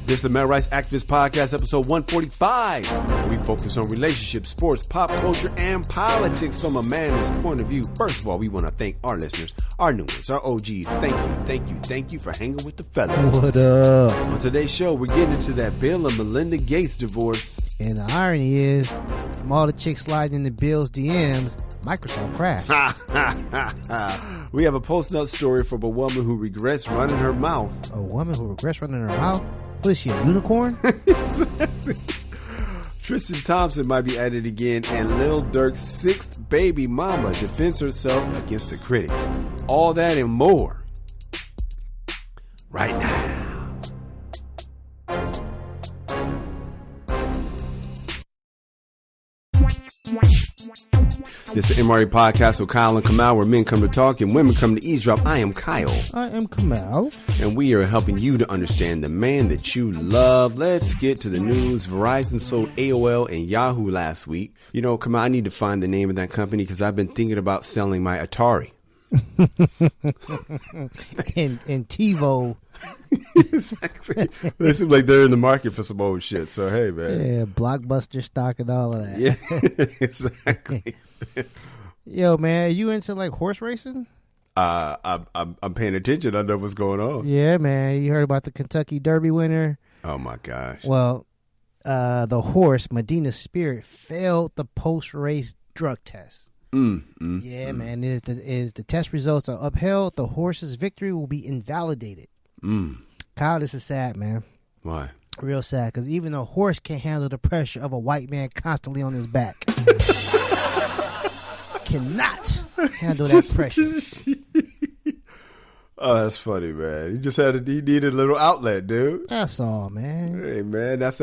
This is the Male Rights Activist Podcast, episode 145. We focus on relationships, sports, pop culture, and politics from a man's point of view. First of all, we want to thank our listeners, our new ones, our OGs. Thank you for hanging with the fellas. What up? On today's show, we're getting into that Bill and Melinda Gates divorce. And the irony is, from all the chicks sliding in the Bill's DMs, Microsoft crashed. We have a post-nut story from a woman who regrets running her mouth. A woman who regrets running her mouth? What is she, a unicorn? Exactly. Tristan Thompson might be at it again, and Lil Durk's sixth baby mama defends herself against the critics. All that and more right now. This is the MRE Podcast with Kyle and Kamal, where men come to talk and women come to eavesdrop. I am Kyle. I am Kamal. And we are helping you to understand the man that you love. Let's get to the news. Verizon sold AOL and Yahoo last week. You know, Kamal, I need to find the name of that company because I've been thinking about selling my Atari. and TiVo. Exactly. It seems like they're in the market for some old shit. So, hey, man. Yeah, Blockbuster stock and all of that. Yeah, exactly. Yo, man, are you into like horse racing? I'm paying attention. I know what's going on. Yeah, man. You heard about the Kentucky Derby winner? Oh, my gosh. Well, the horse, Medina Spirit, failed the post-race drug test. Man. If the test results are upheld, the horse's victory will be invalidated. Kyle, this is sad, man. Why? Real sad, because even a horse can't handle the pressure of a white man constantly on his back. Cannot handle that pressure. Oh, that's funny, man. He needed a little outlet, dude. That's all, man. Hey, man, that's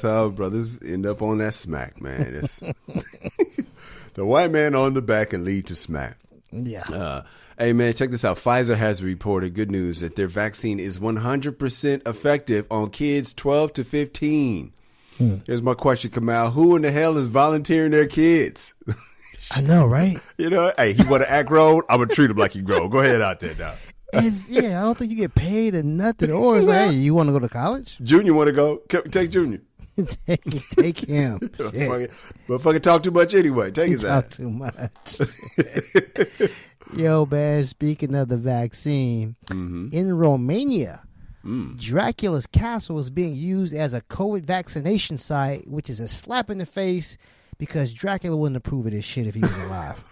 how brothers end up on that smack, man. It's the white man on the back and lead to smack. Yeah. Hey, man, check this out. Pfizer has reported good news that their vaccine is 100% effective on kids 12 to 15. Here's my question, Kamal. Who in the hell is volunteering their kids? I know, right? You know, hey, he want to act grown? I'm going to treat him like he grown. Go ahead out there now. I don't think you get paid or nothing. Or it's like, hey, you want to go to college? Junior want to go? Take Junior. Take him. But fucking talk too much anyway. Take his ass. Talk too much. Yo, man, speaking of the vaccine, in Romania, Dracula's castle is being used as a COVID vaccination site, which is a slap in the face because Dracula wouldn't approve of this shit if he was alive.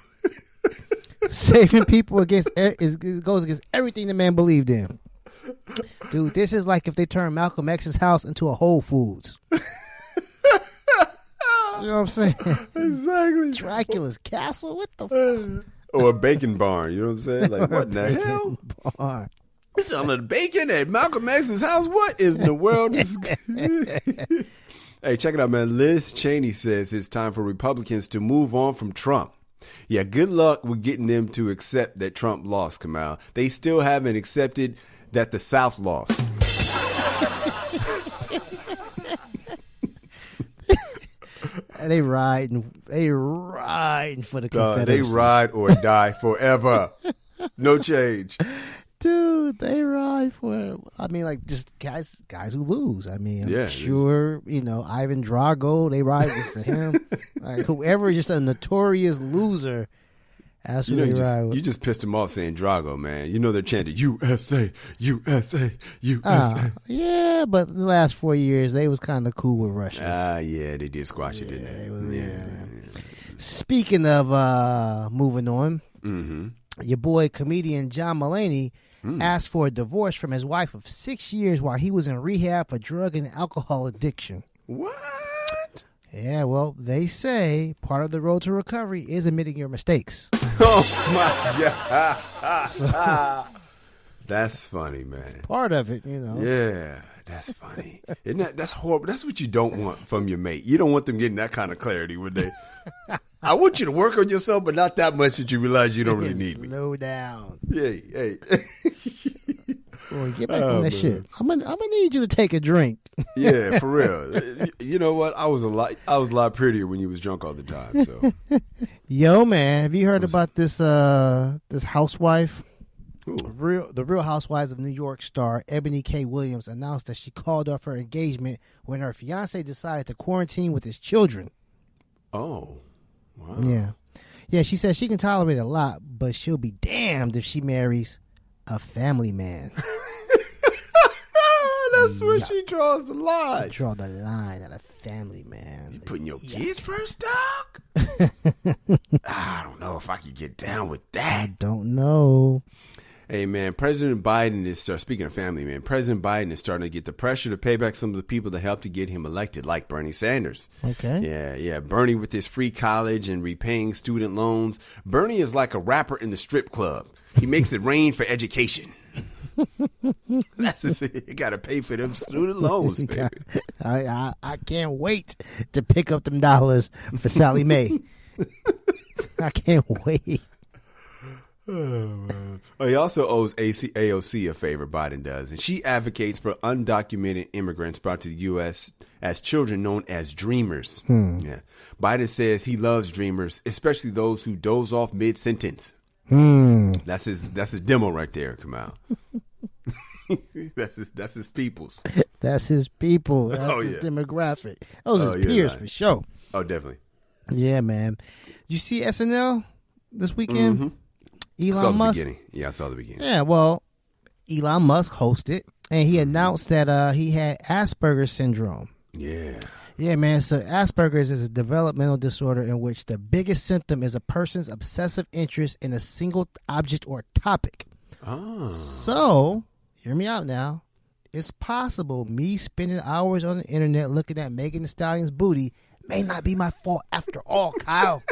Saving people goes against everything the man believed in. Dude, this is like if they turned Malcolm X's house into a Whole Foods. You know what I'm saying? Exactly. Dracula's castle? What the fuck? Or a bacon barn, you know what I'm saying? Like, what in the hell? Barn. Selling bacon at Malcolm X's house? What in the world is... Hey, check it out, man. Liz Cheney says it's time for Republicans to move on from Trump. Yeah, good luck with getting them to accept that Trump lost, Kamal. They still haven't accepted that the South lost. They riding for the Confederacy. They ride or die forever. No change. Dude, they ride for, I mean, like, just guys who lose. I mean, I'm sure, Ivan Drago, they ride for him. Like, whoever is just a notorious loser, that's who they ride with. You just pissed him off saying Drago, man. You know they're chanting, USA, USA, USA. Yeah, but the last 4 years, they was kind of cool with Russia. Yeah, they did squash it, didn't they? Speaking of moving on, your boy, comedian John Mulaney, asked for a divorce from his wife of 6 years while he was in rehab for drug and alcohol addiction. What? Yeah, well, they say part of the road to recovery is admitting your mistakes. Oh, my God. That's funny, man. Part of it, Yeah, that's funny. That's horrible. That's what you don't want from your mate. You don't want them getting that kind of clarity, would they? I want you to work on yourself, but not that much that you realize you don't really need me. Slow down. Hey. Boy, get back on that shit. I'm gonna need you to take a drink. Yeah, for real. You know what? I was a lot prettier when you was drunk all the time. So, yo, man, have you heard about this housewife The Real Housewives of New York star Ebony K. Williams announced that she called off her engagement when her fiancé decided to quarantine with his children. Oh, wow. Yeah. Yeah, she says she can tolerate a lot, but she'll be damned if she marries a family man. That's where she draws the line. Draw the line at a family man. You putting your kids first, dog? I don't know if I could get down with that. I don't know. Hey, man, President Biden is, speaking of family, man, President Biden is starting to get the pressure to pay back some of the people that helped to get him elected, like Bernie Sanders. Okay. Yeah. Bernie with his free college and repaying student loans. Bernie is like a rapper in the strip club. He makes it rain for education. That's you got to pay for them student loans, baby. I can't wait to pick up them dollars for Sally Mae. I can't wait. Oh, man. He also owes AOC a favor, Biden does, and she advocates for undocumented immigrants brought to the U.S. as children known as dreamers. Yeah, Biden says he loves dreamers, especially those who doze off mid-sentence. That's his demo right there, Kamal. That's his peoples. That's his people. That's his demographic. Those his peers for sure. Oh, definitely. Yeah, man. You see SNL this weekend? Mm-hmm. Elon Musk. Yeah, I saw the beginning. Yeah, well, Elon Musk hosted, and he announced that he had Asperger's syndrome. Yeah. Yeah, man. So Asperger's is a developmental disorder in which the biggest symptom is a person's obsessive interest in a single object or topic. Oh. So, hear me out now. It's possible me spending hours on the internet looking at Megan Thee Stallion's booty may not be my fault after all, Kyle.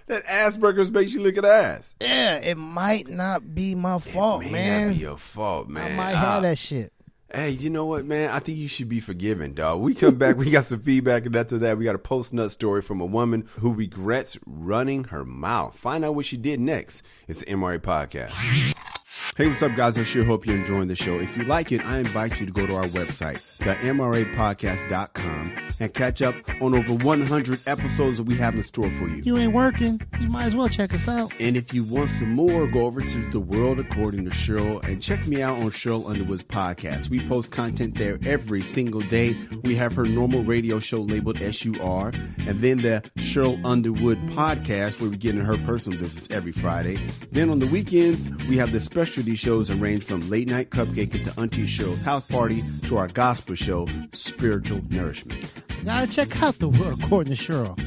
That Asperger's makes you look at ass. Yeah, it might not be my fault, it may man. Not be your fault, man. I might have that shit. Hey, you know what, man? I think you should be forgiven, dog. We come back, we got some feedback, and after that, we got a post-nut story from a woman who regrets running her mouth. Find out what she did next. It's the MRA Podcast. Hey, what's up, guys? I sure hope you're enjoying the show. If you like it, I invite you to go to our website, themrapodcast.com, and catch up on over 100 episodes that we have in store for you. You ain't working. You might as well check us out. And if you want some more, go over to The World According to Cheryl and check me out on Cheryl Underwood's podcast. We post content there every single day. We have her normal radio show labeled SUR, and then the Cheryl Underwood podcast, where we get in her personal business every Friday. Then on the weekends, we have the specialty shows that range from Late Night Cupcake to Auntie Cheryl's House Party to our gospel show, Spiritual Nourishment. You gotta check out The World According to Cheryl,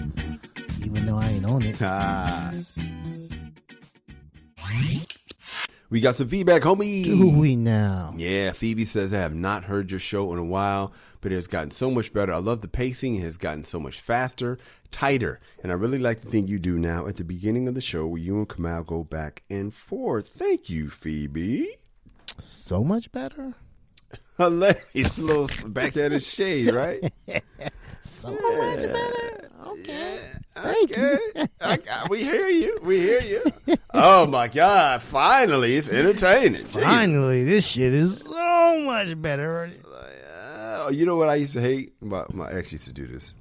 even though I ain't on it. We got some feedback, homie. Do we now? Yeah, Phoebe says, I have not heard your show in a while, but it has gotten so much better. I love the pacing. It has gotten so much faster, tighter. And I really like the thing you do now at the beginning of the show where you and Kamal go back and forth. Thank you, Phoebe. So much better? Hilarious little backhanded shade, right? So much better. Okay. Yeah, Thank you. We hear you. We hear you. Oh, my God. Finally, it's entertaining. Finally, this shit is so much better. You know what I used to hate? My ex used to do this.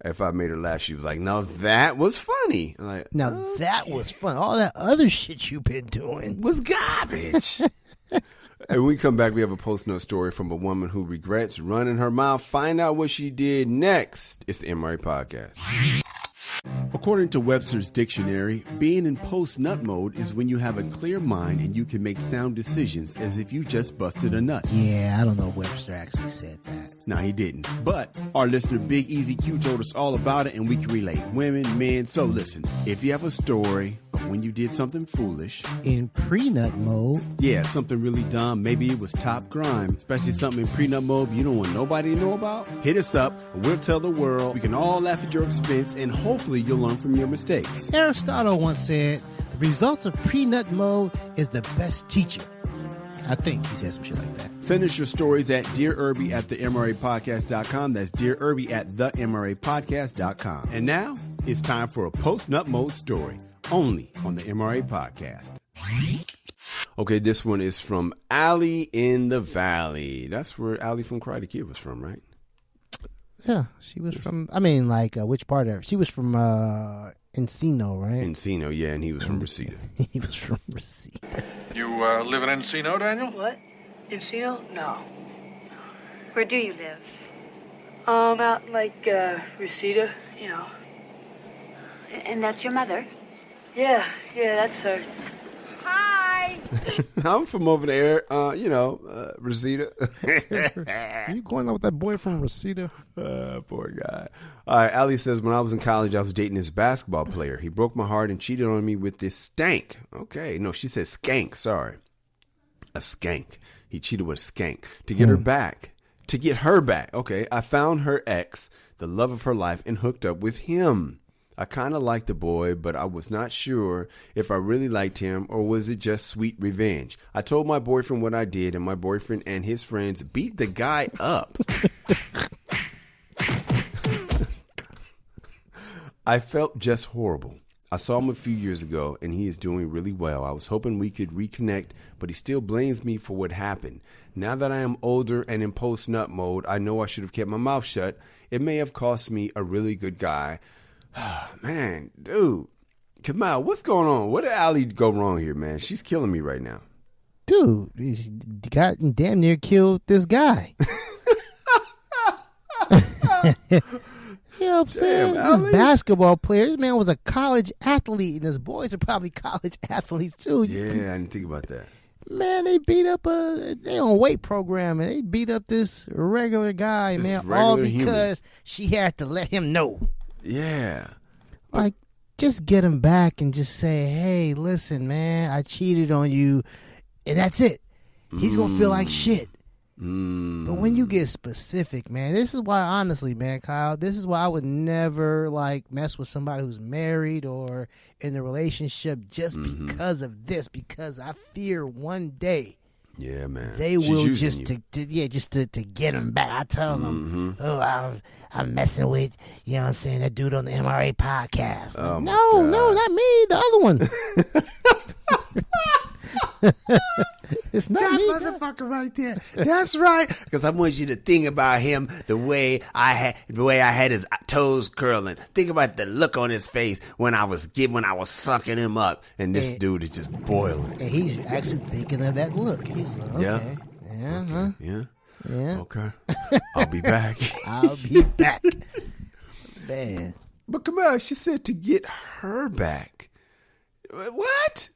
If I made her laugh, she was like, "No, that was funny." I'm like, now that was fun. All that other shit you've been doing was garbage. And when we come back, we have a post-note story from a woman who regrets running her mouth. Find out what she did next. It's the MRA Podcast. According to Webster's dictionary, being in post-nut mode is when you have a clear mind and you can make sound decisions as if you just busted a nut. Yeah, I don't know if Webster actually said that. No, he didn't. But our listener, Big Easy Q, told us all about it, and we can relate. Women, men. So listen, if you have a story of when you did something foolish. In pre-nut mode. Yeah, something really dumb. Maybe it was top grime. Especially something in pre-nut mode you don't want nobody to know about. Hit us up, and we'll tell the world. We can all laugh at your expense, and hopefully you'll learn from your mistakes. Aristotle once said, the results of pre-nut mode is the best teacher. I think he said some shit like that. Send us your stories at Dear Erby at themrapodcast.com. That's Dear Erby at themrapodcast.com. And now it's time for a post-nut mode story, only on the MRA Podcast. Okay, this one is from Allie in the Valley. That's where Allie from Karate Kid was from, right? Yeah, she was from. I mean, like which part of? She was from Encino, right? Encino, yeah, and he was from Reseda. He was from Reseda. You live in Encino, Daniel? What? Encino? No. Where do you live? Out in, like, Reseda, you know. And that's your mother? Yeah, that's her. Hi! I'm from over there, Reseda. Are you going out with that boy from Reseda? Poor guy. All right, Ali says, when I was in college, I was dating this basketball player. He broke my heart and cheated on me with this stank. Okay, no, she said skank, sorry. A skank. He cheated with a skank to get her back. To get her back. Okay, I found her ex, the love of her life, and hooked up with him. I kind of liked the boy, but I was not sure if I really liked him or was it just sweet revenge. I told my boyfriend what I did, and my boyfriend and his friends beat the guy up. I felt just horrible. I saw him a few years ago, and he is doing really well. I was hoping we could reconnect, but he still blames me for what happened. Now that I am older and in post-nut mode, I know I should have kept my mouth shut. It may have cost me a really good guy. Man, dude. Kamal, what's going on? What did Ali go wrong here, man? She's killing me right now. Dude, he got damn near killed this guy. You know what I'm saying? Damn, This basketball player, this man was a college athlete, and his boys are probably college athletes too. Yeah, I didn't think about that. Man, they beat up they on weight program, and they beat up this regular guy, This man, regular all human. because she had to let him know. Yeah. Like, just get him back and just say, hey, listen, man, I cheated on you, and that's it. He's going to feel like shit. But when you get specific, man, this is why, honestly, man, Kyle, this is why I would never, like, mess with somebody who's married or in a relationship just because of this, because I fear one day Yeah, man. they She's will using just you. to get him back. I tell them, I'm messing with, you know what I'm saying, that dude on the MRA podcast. Oh, my no, God. not me, the other one. It's not That me. motherfucker right there. That's right. Because I want you to think about him the way I had his toes curling. Think about the look on his face when I was sucking him up, and this dude is just boiling. And he's actually thinking of that look. He's like, okay, yeah, huh? Yeah. Okay. I'll be back. I'll be back. Man. But come on, she said to get her back. What?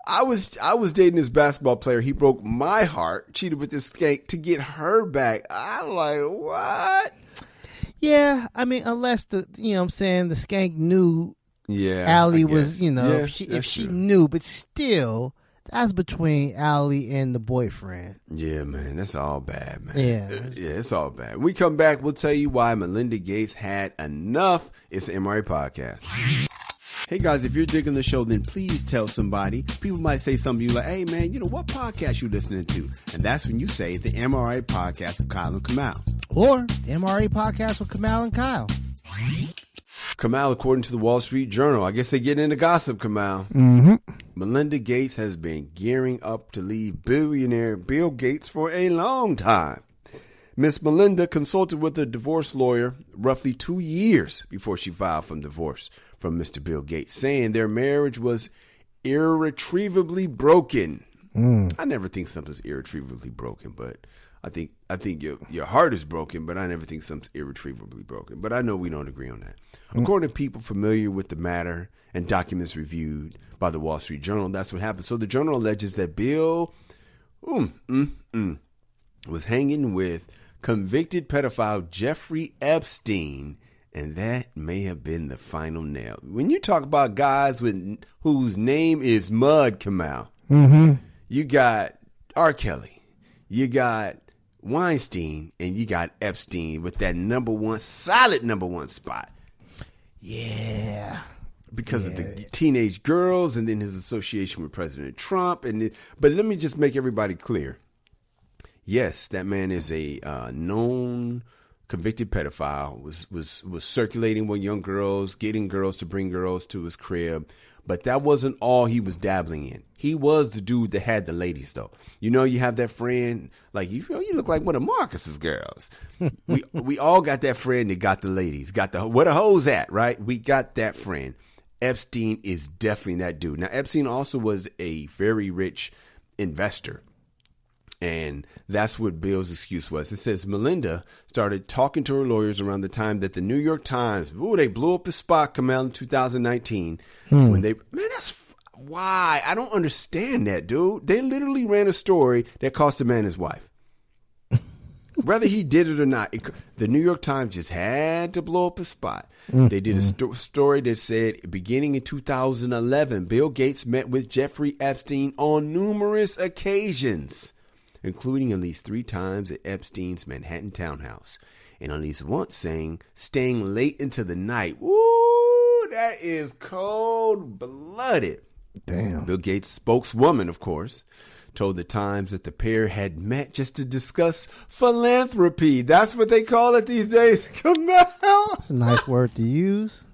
I was dating this basketball player. He broke my heart, cheated with this skank to get her back. I'm like, what? Yeah, I mean, unless the skank knew Allie was, if she knew, but still, that's between Allie and the boyfriend. Yeah, man, that's all bad, man. Yeah. Yeah, it's all bad. When we come back, we'll tell you why Melinda Gates had enough. It's the MRA Podcast. Hey guys, if you're digging the show, then please tell somebody. People might say something to you like, hey man, what podcast you listening to? And that's when you say the MRA Podcast with Kyle and Kamal. Or the MRA Podcast with Kamal and Kyle. Kamal, according to the Wall Street Journal, I guess they get into gossip, Kamal. Mm-hmm. Melinda Gates has been gearing up to leave billionaire Bill Gates for a long time. Miss Melinda consulted with a divorce lawyer roughly 2 years before she filed for divorce from Mr. Bill Gates, saying their marriage was irretrievably broken. I never think something's irretrievably broken, but I think your heart is broken, but I never think something's irretrievably broken. But I know we don't agree on that. According to people familiar with the matter and documents reviewed by the Wall Street Journal, that's what happened. So the journal alleges that Bill was hanging with convicted pedophile Jeffrey Epstein, and that may have been the final nail. When you talk about guys whose name is Mud, Kamal, you got R. Kelly, you got Weinstein, and you got Epstein with that solid number one spot. Yeah. Because of the teenage girls and then his association with President Trump. But let me just make everybody clear. Yes, that man is a known convicted pedophile, was circulating with young girls, getting girls to bring girls to his crib. But that wasn't all he was dabbling in. He was the dude that had the ladies, though. You know, you have that friend, like, you look like one of Marcus's girls. we all got that friend that got the ladies, got the where the hoes at, right? We got that friend. Epstein is definitely that dude. Now, Epstein also was a very rich investor. And that's what Bill's excuse was. It says Melinda started talking to her lawyers around the time that the New York Times, they blew up the spot, come out in 2019. When that's why. I don't understand that, dude. They literally ran a story that cost a man his wife. Whether he did it or not, the New York Times just had to blow up the spot. They did a story that said, beginning in 2011, Bill Gates met with Jeffrey Epstein on numerous occasions, including at least 3 times at Epstein's Manhattan townhouse, and at least once staying late into the night. Woo, that is cold-blooded. Damn. Bill Gates' spokeswoman, of course, told the Times that the pair had met just to discuss philanthropy. That's what they call it these days. Come on. That's a nice word to use.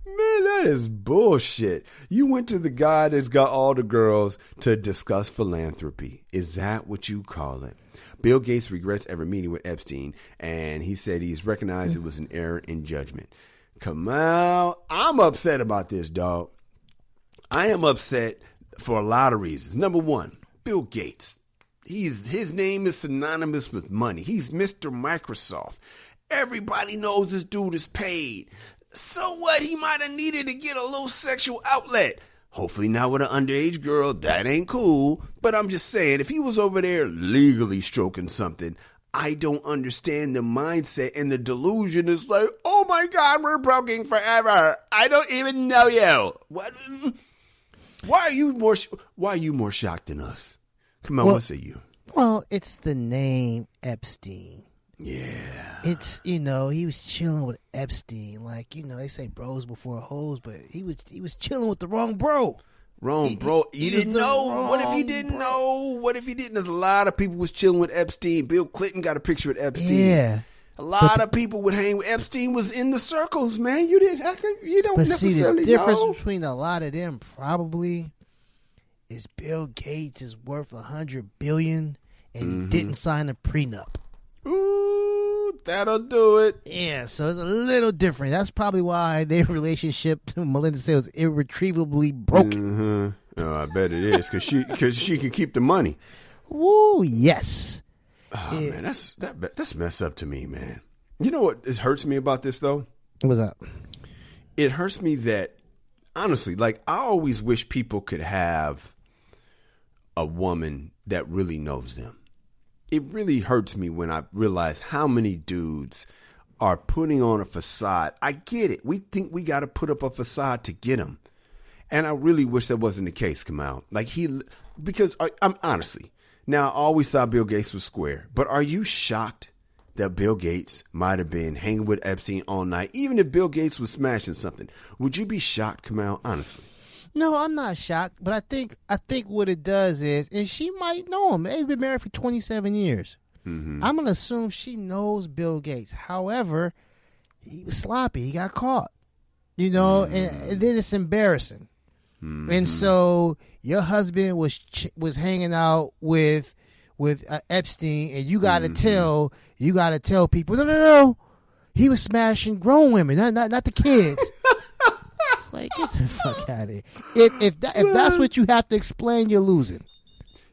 Man, that is bullshit. You went to the guy that's got all the girls to discuss philanthropy. Is that what you call it? Bill Gates regrets ever meeting with Epstein, and he said he's recognized it was an error in judgment. Come on. I'm upset about this, dog. I am upset for a lot of reasons. Number one, Bill Gates. His name is synonymous with money. He's Mr. Microsoft. Everybody knows this dude is paid. So what? He might have needed to get a little sexual outlet. Hopefully not with an underage girl. That ain't cool. But I'm just saying, if he was over there legally stroking something, I don't understand the mindset, and the delusion is like, oh my God, we're broken forever. I don't even know you. What? Why are you more shocked than us? Come on, what say you? Well, it's the name Epstein. Yeah. It's, he was chilling with Epstein. Like, they say bros before hoes, but he was chilling with the wrong bro. Wrong, bro. You didn't know? What if you didn't know? What if you didn't? There's a lot of people was chilling with Epstein. Bill Clinton got a picture with Epstein. Yeah. A lot of people would hang with Epstein. Was in the circles, man. You don't But necessarily see, the difference know. between a lot of them probably is Bill Gates is worth $100 billion and he didn't sign a prenup. Ooh, that'll do it. Yeah, so it's a little different. That's probably why their relationship, Melinda said, was irretrievably broken. Oh, I bet it is because she can keep the money. Woo, yes. Oh, man, that's messed up to me, man. You know what hurts me about this, though? What's up? It hurts me that, honestly, like, I always wish people could have a woman that really knows them. It really hurts me when I realize how many dudes are putting on a facade. I get it. We think we got to put up a facade to get them. And I really wish that wasn't the case, Kamal. Because I'm honestly, now I always thought Bill Gates was square, but are you shocked that Bill Gates might have been hanging with Epstein all night? Even if Bill Gates was smashing something, would you be shocked, Kamal? Honestly. No, I'm not shocked, but I think what it does is, and she might know him. They've been married for 27 years. I'm going to assume she knows Bill Gates. However, he was sloppy. He got caught, and then it's embarrassing. And so your husband was hanging out with Epstein, and you got to tell people, no, he was smashing grown women, not the kids. Like, get the fuck out of here. If that's what you have to explain, you're losing.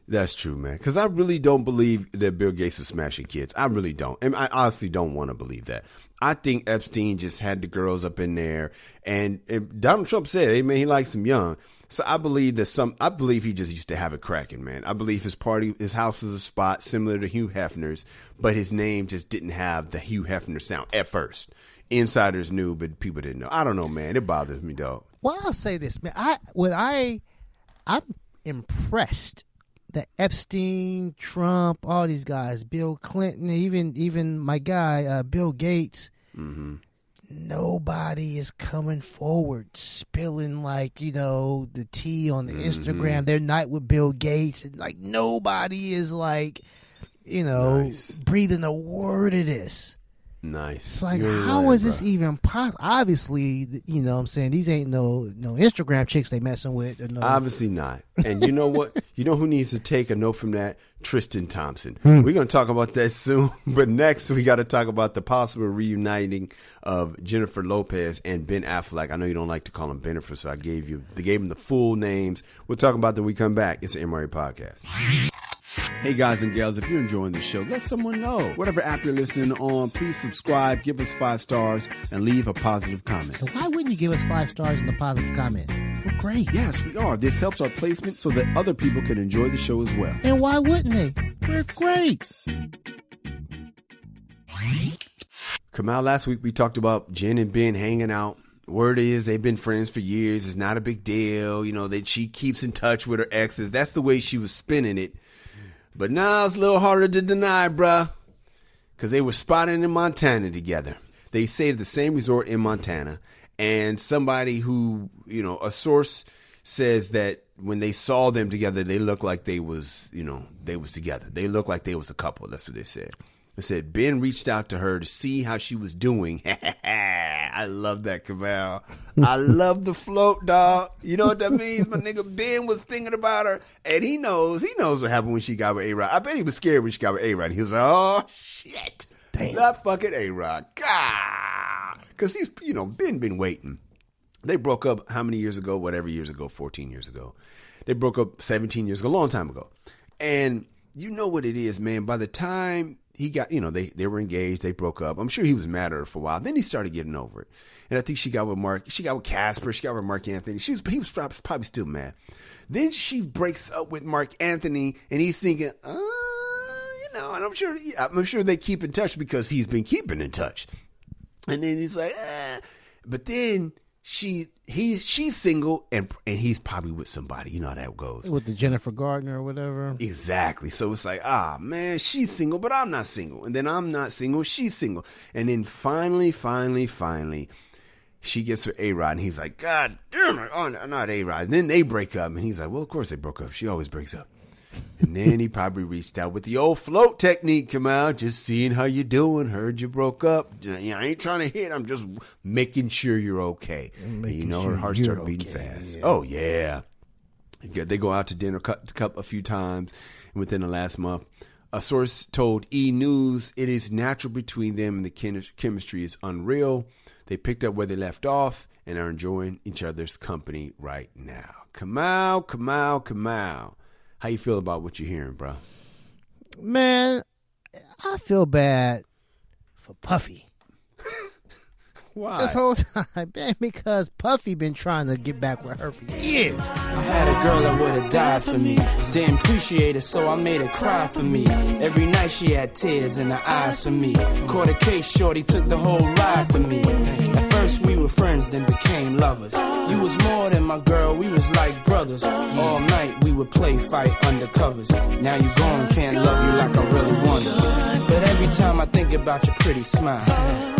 That's true, man. Because I really don't believe that Bill Gates was smashing kids. I really don't. And I honestly don't want to believe that. I think Epstein just had the girls up in there. And Donald Trump said, hey, man, he likes them young. So I believe he just used to have it cracking, man. I believe his house was a spot similar to Hugh Hefner's, but his name just didn't have the Hugh Hefner sound at first. Insiders knew, but people didn't know. I don't know, man. It bothers me, dog. Well, I'll say this, man. I'm impressed that Epstein, Trump, all these guys, Bill Clinton, even my guy, Bill Gates, nobody is coming forward spilling the tea on the Instagram, their night with Bill Gates, and nobody is nice. Breathing a word of this. Nice. It's like, how is this even possible? Obviously, you know what I'm saying, these ain't no Instagram chicks they messing with. Or no. Obviously not. And you know what? You know who needs to take a note from that? Tristan Thompson. We're going to talk about that soon. But next, we got to talk about the possible reuniting of Jennifer Lopez and Ben Affleck. I know you don't like to call him Bennifer, so I gave him the full names. We'll talk about that when we come back. It's the MRA Podcast. Hey guys and gals, if you're enjoying the show, let someone know. Whatever app you're listening on, please subscribe, give us 5 stars, and leave a positive comment. Why wouldn't you give us 5 stars and a positive comment? We're great. Yes, we are. This helps our placement so that other people can enjoy the show as well. And why wouldn't they? We're great. Kamal, last week we talked about Jen and Ben hanging out. Word is they've been friends for years. It's not a big deal. You know, that she keeps in touch with her exes. That's the way she was spinning it. But now it's a little harder to deny, bruh, because they were spotted in Montana together. They stayed at the same resort in Montana, and somebody who, you know, a source says that when they saw them together, they looked like they was together. They looked like they was a couple. That's what they said. They said Ben reached out to her to see how she was doing. I love that, Kamal. I love the float, dog. You know what that means? My nigga Ben was thinking about her, and he knows what happened when she got with A-Rod. I bet he was scared when she got with A-Rod. He was like, oh, shit. Damn. Not fucking A-Rod. God. Because he's, you know, Ben been waiting. They broke up how many years ago? Whatever years ago, 14 years ago. They broke up 17 years ago, a long time ago. And you know what it is, man. By the time he got, you know, they were engaged, they broke up. I'm sure he was mad at her for a while. Then he started getting over it. And I think she got with Casper, she got with Mark Anthony. He was probably still mad. Then she breaks up with Mark Anthony, and he's thinking, you know, and I'm sure they keep in touch because he's been keeping in touch. And then he's like, but then she's single and he's probably with somebody. You know how that goes. With the Jennifer Gardner or whatever. Exactly. So it's like, man, she's single, but I'm not single. And then I'm not single, she's single. And then finally, she gets with A-Rod, and he's like, God damn it, oh, not A-Rod. And then they break up, and he's like, well, of course they broke up. She always breaks up. And then he probably reached out with the old float technique, come out, just seeing how you doing. Heard you broke up. You know, I ain't trying to hit. I'm just making sure you're okay. And you know, her heart started beating fast. Yeah. Oh, yeah. They go out to dinner a few times within the last month. A source told E! News it is natural between them and the chemistry is unreal. They picked up where they left off and are enjoying each other's company right now. Kamal. How you feel about what you're hearing, bro? Man, I feel bad for Puffy. Why? This whole time, man, because Puffy been trying to get back with her for years. I had a girl that would have died for me. Didn't appreciate it, so I made her cry for me. Every night she had tears in her eyes for me. Caught a case, shorty took the whole ride for me. At first we were friends, then became lovers. You was more than my girl, we was like brothers. All night we would play fight undercovers. Now you gone, can't love you like I really wanted. But every time I think about your pretty smile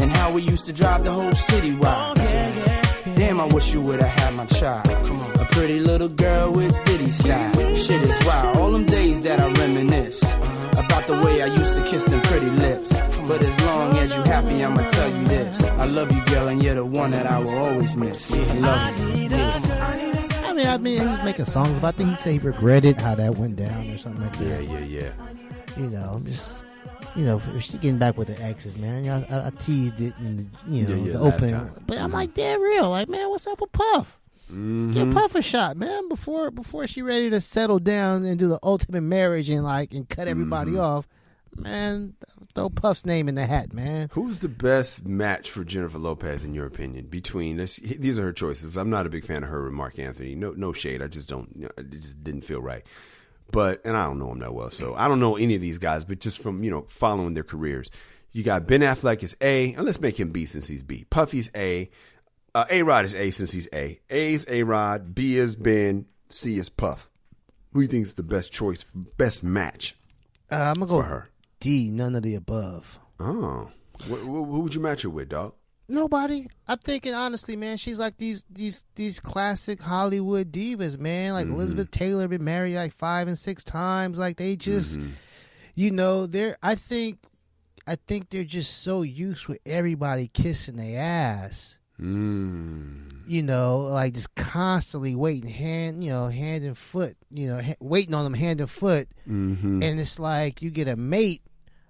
and how we used to drive the whole city wild. Damn, I wish you would have had my child. A pretty little girl with ditty style. Shit is wild. All them days that I reminisce about the way I used to kiss them pretty lips. But as long as you happy, I'ma tell you this. I love you, girl, and you're the one that I will always miss. I love you. Yeah. I mean, he was making songs about things. He said he regretted how that went down or something like that. Yeah. You know, just, you know, if she getting back with her exes, man. I teased it in the, the opening. Time. But I'm like, damn real. Like, man, what's up with Puff? Mm-hmm. Give Puff a shot, man, before she ready to settle down and do the ultimate marriage and cut everybody off. Man, throw Puff's name in the hat, man. Who's the best match for Jennifer Lopez in your opinion? Between this, these are her choices. I'm not a big fan of her and Mark Anthony. No shade. I just don't. It just didn't feel right. But and I don't know him that well, so I don't know any of these guys. But just from following their careers, you got Ben Affleck is A, and let's make him B since he's B. Puffy's A. A-Rod is A since he's A. A is A-Rod. B is Ben. C is Puff. Who do you think is the best choice, best match? I'm gonna go for her. D, none of the above. Oh. Who would you match her with, dog? Nobody. I'm thinking honestly, man, she's like these classic Hollywood divas, man. Like Elizabeth Taylor been married like 5 and 6 times. Like they just I they're just so used with everybody kissing their ass. You know, like just constantly waiting hand and foot, waiting on them hand and foot. And it's like you get a mate,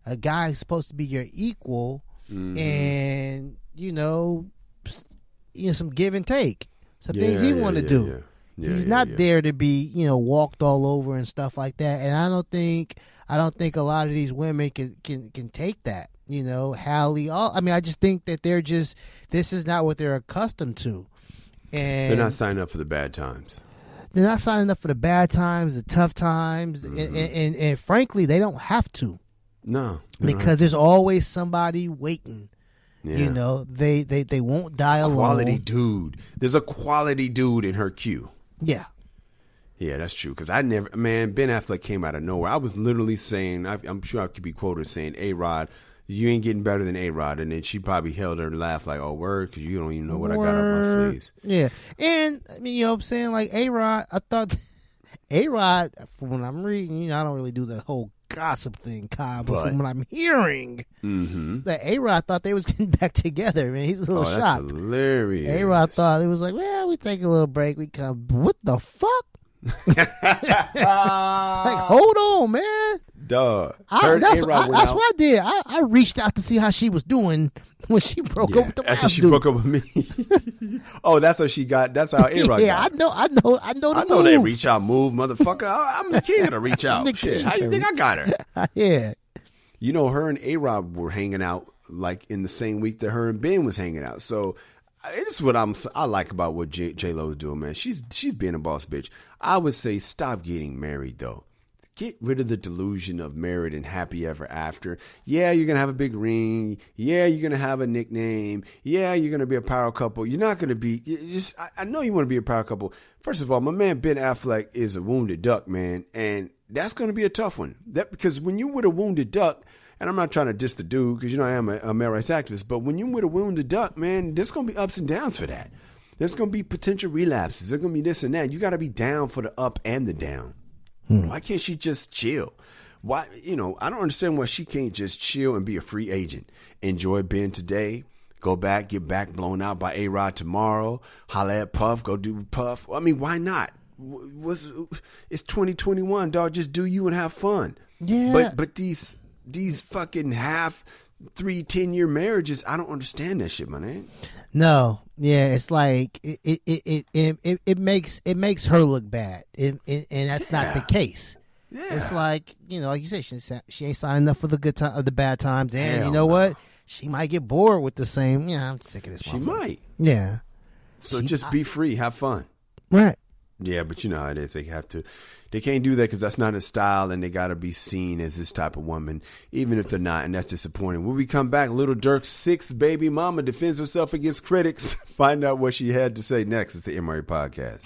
a guy who's supposed to be your equal, and some give and take, some things he want to do. He's not there to be, walked all over and stuff like that. And I don't think a lot of these women can take that. Hallie. I just think that this is not what they're accustomed to. And they're not signing up for the bad times. They're not signing up for the bad times, the tough times, and frankly, they don't have to. No, because there's always somebody waiting. Yeah. They won't die alone. Quality dude. There's a quality dude in her queue. Yeah. Yeah, that's true. Because Ben Affleck came out of nowhere. I was literally saying, I'm sure I could be quoted saying, A-Rod, you ain't getting better than A-Rod. And then she probably held her laugh like, oh, word, because you don't even know what I got up my sleeves. Yeah. And, you know what I'm saying? Like, A-Rod, I thought, A-Rod, from when I'm reading, I don't really do the whole gossip thing, Kyle, but from what I'm hearing, that A-Rod thought they was getting back together, man. He's a little shocked. That's hilarious. A-Rod thought it was like, well, we take a little break, we come. What the fuck? Like, hold on, man. Dog. That's what I did. I reached out to see how she was doing when she broke up with the after she broke up with me. Oh, that's how she got. That's how A-Rod got. Yeah, I know. I know they reach out move, motherfucker. I'm the king of the reach out. Shit, how you think I got her? Yeah. Her and A-Rod were hanging out like in the same week that her and Ben was hanging out. So it's what I like about what J-Lo is doing, man. She's being a boss bitch. I would say stop getting married though. Get rid of the delusion of married and happy ever after. Yeah, you're going to have a big ring. Yeah, you're going to have a nickname. Yeah, you're going to be a power couple. You're not going to be, I know you want to be a power couple. First of all, my man Ben Affleck is a wounded duck, man. And that's going to be a tough one. Because when you're with a wounded duck, and I'm not trying to diss the dude because, I am a male rights activist, but when you're with a wounded duck, man, there's going to be ups and downs for that. There's going to be potential relapses. There's going to be this and that. You got to be down for the up and the down. Why can't she just chill? Why, I don't understand why she can't just chill and be a free agent. Enjoy Ben today. Go back, get back blown out by A-Rod tomorrow. Holla at Puff, go do Puff. I mean, why not? It's 2021, dog. Just do you and have fun. Yeah. But these fucking 10-year marriages, I don't understand that shit, my man. No, yeah, it's like it makes her look bad, and that's not the case. Yeah. It's like like you said, she ain't signing up for the good time, the bad times, and what? She might get bored with the same. I'm sick of this. She might. Yeah. So just be free, have fun. Right. Yeah, but you know how it is. They can't do that because that's not his style, and they got to be seen as this type of woman, even if they're not, and that's disappointing. When we come back, Lil Durk's sixth baby mama defends herself against critics. Find out what she had to say next. It's the MRA Podcast.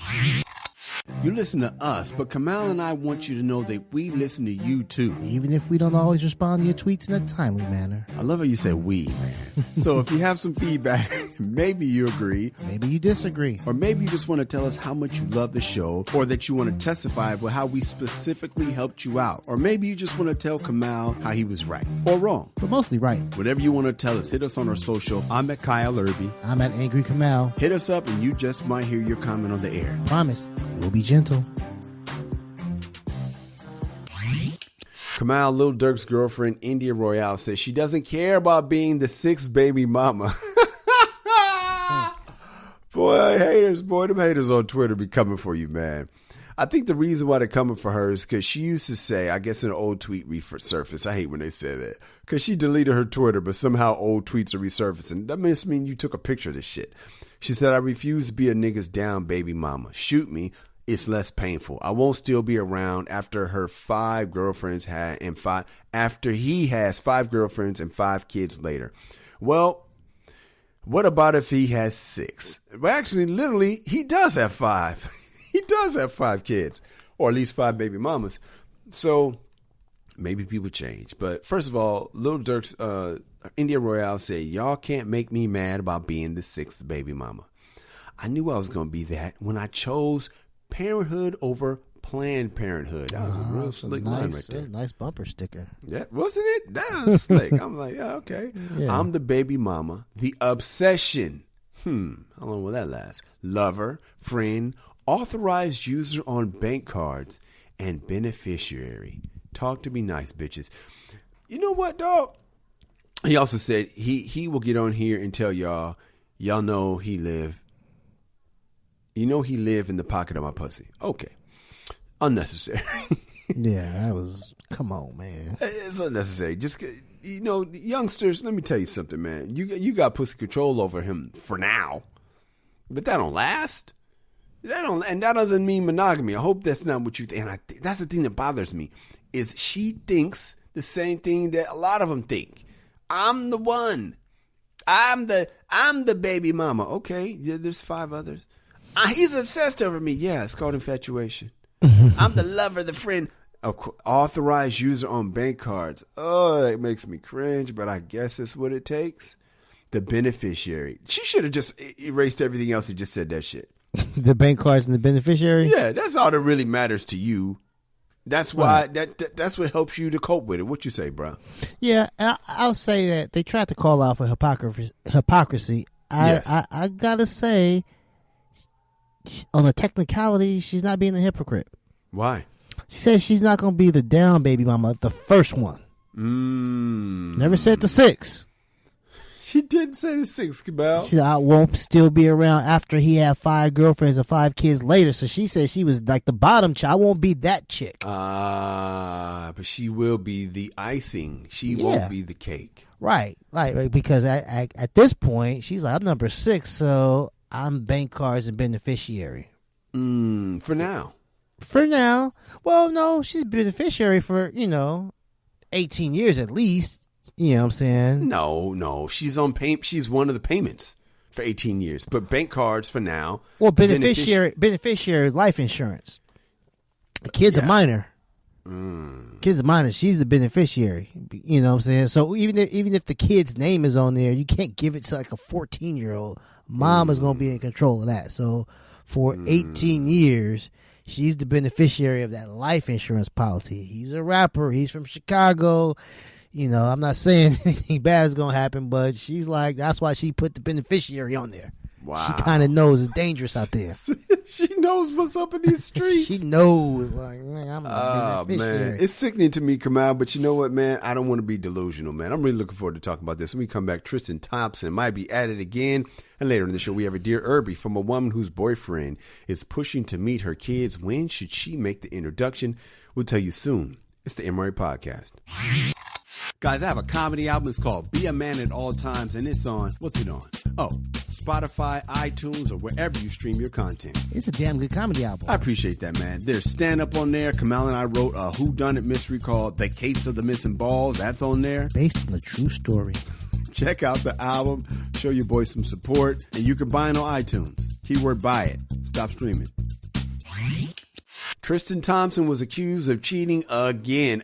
You listen to us, but Kamal and I want you to know that we listen to you too. Even if we don't always respond to your tweets in a timely manner. I love how you said we, man. So if you have some feedback, maybe you agree. Maybe you disagree. Or maybe you just want to tell us how much you love the show, or that you want to testify about how we specifically helped you out. Or maybe you just want to tell Kamal how he was right or wrong. But mostly right. Whatever you want to tell us, hit us on our social. I'm at Kyle Erby. I'm at Angry Kamal. Hit us up and you just might hear your comment on the air. Promise. We'll be gentle. Kamal, Lil Durk's girlfriend, India Royale, says she doesn't care about being the sixth baby mama. Boy, them haters on Twitter be coming for you, man. I think the reason why they're coming for her is because she used to say, I guess in an old tweet resurfaced. I hate when they say that. Because she deleted her Twitter, but somehow old tweets are resurfacing. That must mean you took a picture of this shit. She said, I refuse to be a nigga's down baby mama. Shoot me. It's less painful. I won't still be around after he has 5 girlfriends and 5 kids later. Well, what about if he has 6? Well, actually, literally, he does have 5. He does have 5 kids, or at least 5 baby mamas. So maybe people change. But first of all, Lil Durk's India Royale said, y'all can't make me mad about being the 6th baby mama. I knew I was going to be that when I chose parenthood over Planned Parenthood. That was a real slick line right there. Nice bumper sticker. Yeah, wasn't it? That was slick. I'm like, yeah, okay. Yeah. I'm the baby mama. The obsession. How long will that last? Lover, friend, authorized user on bank cards, and beneficiary. Talk to me nice, bitches. You know what, dog? He also said he will get on here and tell y'all know he live. You know he live in the pocket of my pussy. Okay. Unnecessary. Yeah, that was, come on, man. It's unnecessary. Just, youngsters, let me tell you something, man. You got pussy control over him for now. But that don't last. And that doesn't mean monogamy. I hope that's not what you think. And that's the thing that bothers me, is she thinks the same thing that a lot of them think. I'm the one. I'm the baby mama. Okay, yeah, there's 5 others. He's obsessed over me. Yeah, it's called infatuation. I'm the lover, the friend. Authorized user on bank cards. Oh, that makes me cringe, but I guess that's what it takes. The beneficiary. She should have just erased everything else and just said that shit. The bank cards and the beneficiary? Yeah, that's all that really matters to you. That's why that's what helps you to cope with it. What you say, bro? Yeah, I'll say that they tried to call out for hypocrisy. I gotta say, on a technicality, she's not being a hypocrite. Why? She says she's not going to be the down baby mama, the first one. Never said the 6. She didn't say the 6, Cabal. She said, I won't still be around after he had 5 girlfriends and 5 kids later. So she said she was like the bottom child. I won't be that chick. But she will be the icing. She won't be the cake. Right. Because at this point, she's like, I'm number 6, so I'm bank cards and beneficiary. For now. Well, no, she's a beneficiary for, 18 years at least. You know what I'm saying? No. She's on she's one of the payments for 18 years. But bank cards for now. Well, beneficiary is life insurance. The kid's a minor. Kid's a minor. She's the beneficiary. You know what I'm saying? So even if the kid's name is on there, you can't give it to like a 14-year-old. Mom is going to be in control of that. So for 18 years, she's the beneficiary of that life insurance policy. He's a rapper. He's from Chicago. I'm not saying anything bad is going to happen, but she's like, that's why she put the beneficiary on there. Wow. She kind of knows it's dangerous out there. She knows what's up in these streets. She knows, like, man, I'm a beneficiary. Man. It's sickening to me, Kamal, but you know what, man? I don't want to be delusional, man. I'm really looking forward to talking about this. When we come back, Tristan Thompson might be at it again. And later in the show, we have a Dear Erby from a woman whose boyfriend is pushing to meet her kids. When should she make the introduction? We'll tell you soon. It's the MRA Podcast. Guys, I have a comedy album. It's called Be a Man at All Times, and it's on, what's it on? Oh, Spotify, iTunes, or wherever you stream your content. It's a damn good comedy album. I appreciate that, man. There's stand-up on there. Kamal and I wrote a whodunit mystery called The Case of the Missing Balls. That's on there. Based on a true story. Check out the album. Show your boy some support. And you can buy it on iTunes. Keyword buy it. Stop streaming. Tristan Thompson was accused of cheating again.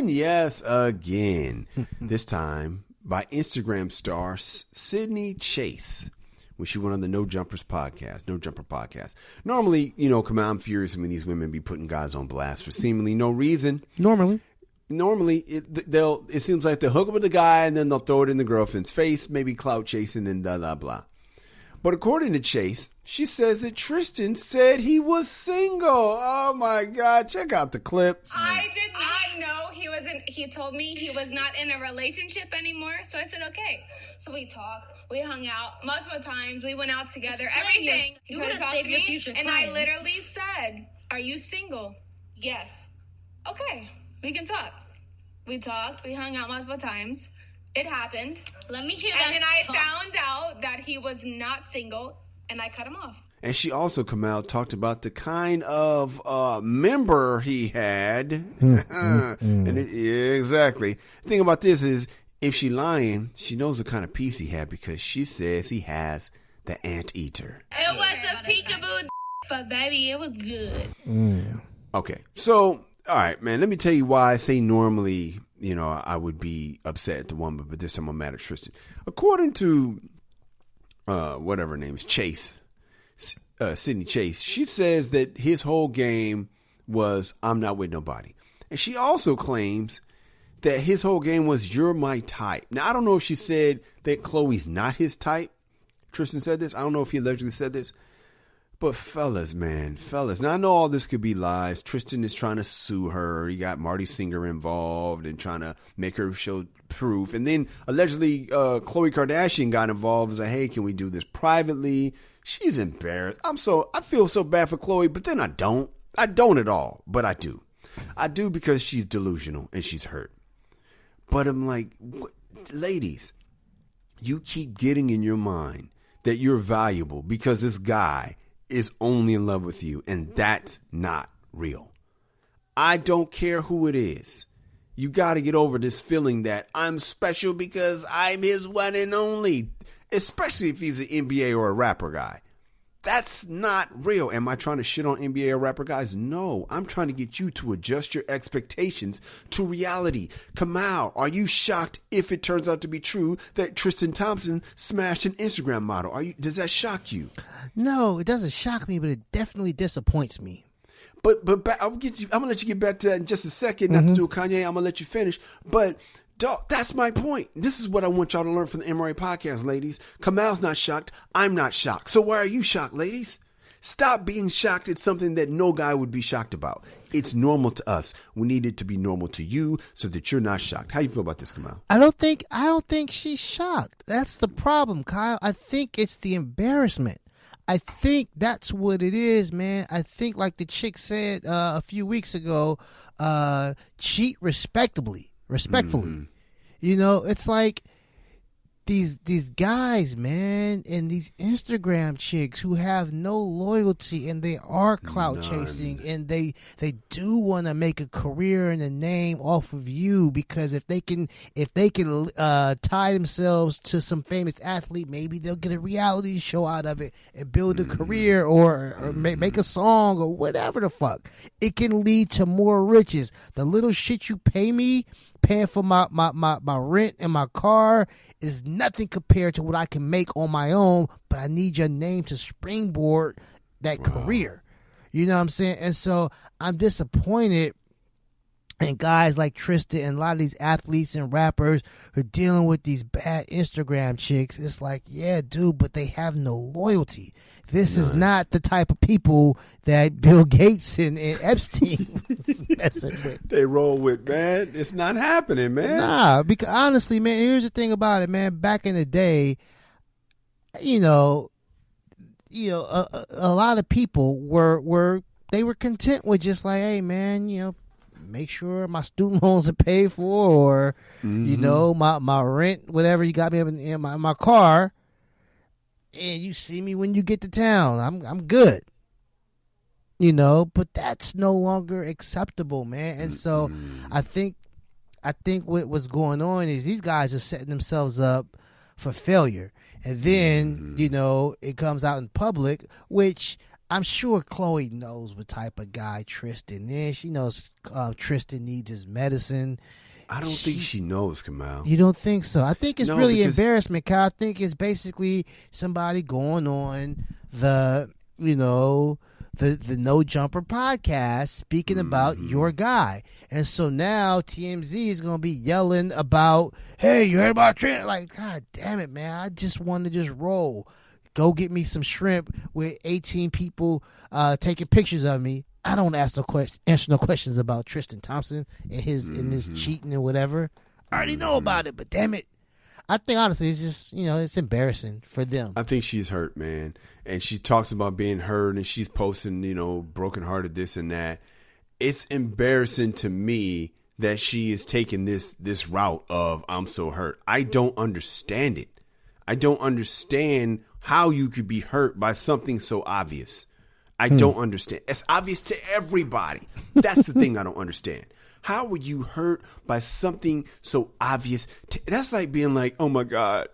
Yes, again. This time by Instagram star Sydney Chase when she went on the No Jumper podcast. Normally, Kamal, I'm furious when these women be putting guys on blast for seemingly no reason. Normally, it seems like they'll hook up with the guy and then they'll throw it in the girlfriend's face, maybe clout chasing and blah, blah, blah. But according to Chase, she says that Tristan said he was single. Oh my God. Check out the clip. I did not know he wasn't. He told me he was not in a relationship anymore. So I said, okay. So we talked. We hung out multiple times. We went out together. Everything. You would have saved your future and clients. I literally said, are you single? Yes. Okay. We can talk. We talked. We hung out multiple times. It happened. Let me hear and that. And then I found out that he was not single, and I cut him off. And she also talked about the kind of member he had. Exactly. The thing about this is, if she lying, she knows what kind of piece he had because she says he has the anteater. It was a peekaboo, but baby, it was good. Okay, so all right, man. Let me tell you why I say normally. I would be upset at the woman, but this time I'm mad at Tristan. According to whatever her name is, Chase, Sydney Chase, she says that his whole game was, I'm not with nobody. And she also claims that his whole game was, you're my type. Now, I don't know if she said that Chloe's not his type. Tristan said this. I don't know if he allegedly said this. But fellas, man, now I know all this could be lies. Tristan is trying to sue her. He got Marty Singer involved and trying to make her show proof. And then allegedly Khloe Kardashian got involved and said, hey, can we do this privately? She's embarrassed. I feel so bad for Khloe, but then I don't. I don't at all, but I do. I do because she's delusional and she's hurt. But I'm like, ladies, you keep getting in your mind that you're valuable because this guy is only in love with you, and that's not real. I don't care who it is. You got to get over this feeling that I'm special because I'm his one and only, especially if he's an NBA or a rapper guy. That's not real. Am I trying to shit on NBA or rapper guys? No, I'm trying to get you to adjust your expectations to reality. Kamal, are you shocked if it turns out to be true that Tristan Thompson smashed an Instagram model? Does that shock you? No, it doesn't shock me, but it definitely disappoints me. But I'm gonna let you get back to that in just a second. Not to do Kanye, I'm gonna let you finish. But dog, that's my point. This is what I want y'all to learn from the MRA podcast, ladies. Kamal's not shocked. I'm not shocked. So why are you shocked, ladies? Stop being shocked at something that no guy would be shocked about. It's normal to us. We need it to be normal to you so that you're not shocked. How you feel about this, Kamal? I don't think she's shocked. That's the problem, Kyle. I think it's the embarrassment. I think that's what it is, man. I think, like the chick said a few weeks ago, cheat respectfully. You know, it's like these guys, man, and these Instagram chicks who have no loyalty, and they are clout chasing, and they do want to make a career and a name off of you, because if they can tie themselves to some famous athlete, maybe they'll get a reality show out of it and build a career or make a song or whatever the fuck. It can lead to more riches. The little shit you paying for my rent and my car is nothing compared to what I can make on my own, but I need your name to springboard that career. You know what I'm saying? And so I'm disappointed in guys like Tristan and a lot of these athletes and rappers who are dealing with these bad Instagram chicks. It's like, yeah, dude, but they have no loyalty. This is not the type of people that Bill Gates and Epstein was messing with. They roll with, man. It's not happening, man. Nah, because honestly, man, here's the thing about it, man. Back in the day, a lot of people were content with just like, hey, man, make sure my student loans are paid for, or my rent, whatever you got me in my car. And you see me when you get to town. I'm good. But that's no longer acceptable, man. And so I think what's going on is these guys are setting themselves up for failure. And then, it comes out in public, which I'm sure Khloe knows what type of guy Tristan is. She knows Tristan needs his medicine. I don't think she knows, Kamal. You don't think so? I think it's really embarrassment, Kyle. I think it's basically somebody going on the No Jumper podcast speaking about your guy. And so now TMZ is going to be yelling about, hey, you heard about Trent? Like, God damn it, man. I just want to just roll. Go get me some shrimp with 18 people taking pictures of me. I don't answer no questions about Tristan Thompson and his cheating and whatever. I already know about it, but damn it. I think honestly it's just, it's embarrassing for them. I think she's hurt, man. And she talks about being hurt and she's posting, brokenhearted this and that. It's embarrassing to me that she is taking this route of I'm so hurt. I don't understand it. I don't understand how you could be hurt by something so obvious. I don't understand. It's obvious to everybody. That's the thing I don't understand. How were you hurt by something so obvious? That's like being like, oh my God,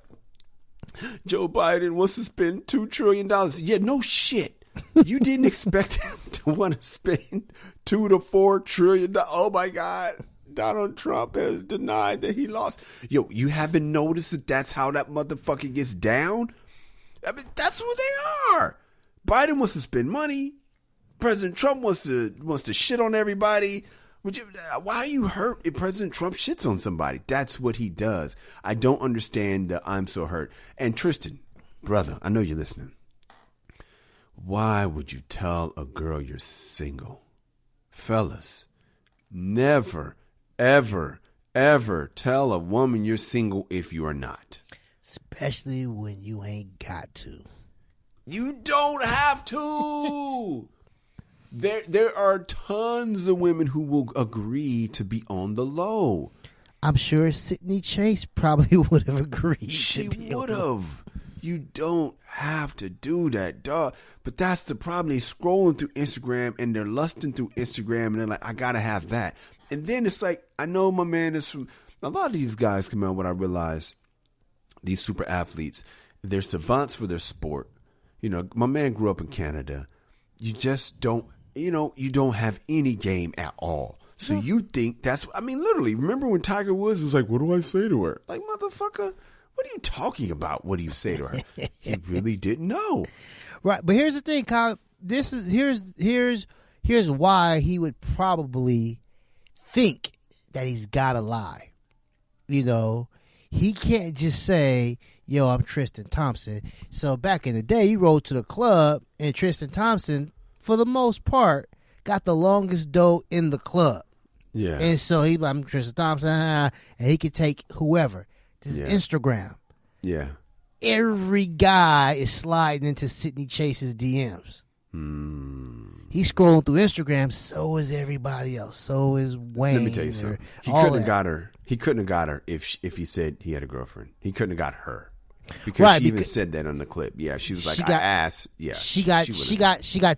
Joe Biden wants to spend $2 trillion. Yeah, no shit. You didn't expect him to want to spend $2 to $4 trillion. Oh my God. Donald Trump has denied that he lost. Yo, you haven't noticed that that's how that motherfucker gets down? I mean, that's who they are. Biden wants to spend money. President Trump wants to shit on everybody. Why are you hurt if President Trump shits on somebody? That's what he does. I don't understand the I'm so hurt. And Tristan, brother, I know you're listening. Why would you tell a girl you're single? Fellas, never, ever, ever tell a woman you're single if you are not. Especially when you ain't got to. You don't have to. There are tons of women who will agree to be on the low. I'm sure Sydney Chase probably would have agreed. She would have. You don't have to do that, dog. But that's the problem. They scrolling through Instagram and they're lusting through Instagram and they're like, I gotta have that. And then it's like, I know my man is from a lot of these guys come out. What I realize, these super athletes, they're savants for their sport. You know, my man grew up in Canada. You just don't, you don't have any game at all. So you think that's, literally, remember when Tiger Woods was like, what do I say to her? Like, motherfucker, what are you talking about? What do you say to her? He really didn't know. Right. But here's the thing, Kyle. Here's why he would probably think that he's got to lie. He can't just say, yo, I'm Tristan Thompson. So back in the day, he rode to the club, and Tristan Thompson, for the most part, got the longest dough in the club. Yeah. And so I'm Tristan Thompson, and he could take whoever. This is Instagram. Yeah. Every guy is sliding into Sydney Chase's DMs. He's scrolling through Instagram. So is everybody else. So is Wayne. Let me tell you something. He couldn't have got her. He couldn't have got her if he said he had a girlfriend. He couldn't have got her because she even said that on the clip. Yeah, she was like, I asked. Yeah, she got